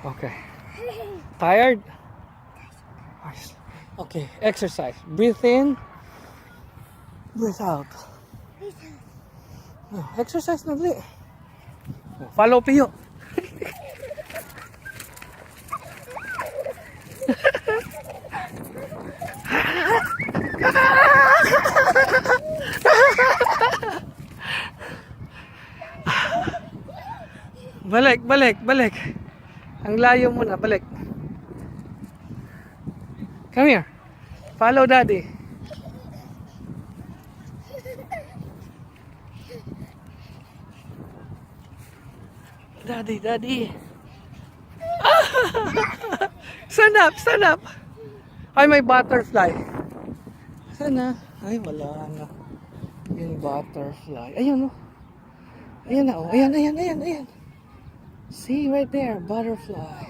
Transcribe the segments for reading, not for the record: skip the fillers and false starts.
Okay. Tired? Okay, exercise. Breathe in. Breathe out. Oh, exercise na dali. Follow Pio. Balik. Ang layo mo na, balik. Come here. Follow daddy. Daddy. Stand up. Ay, may butterfly. Sana. Ay, wala na. Yung butterfly. Ayun, oh. Ayan na, oh. Ayan. See, right there, butterfly.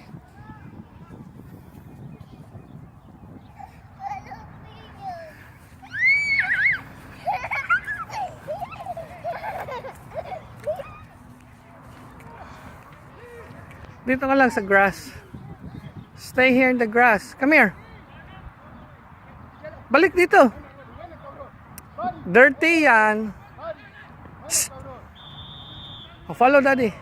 Dito ka lang sa grass. Stay here in the grass. Come here. Balik dito. Dirty yan. Oh, follow daddy.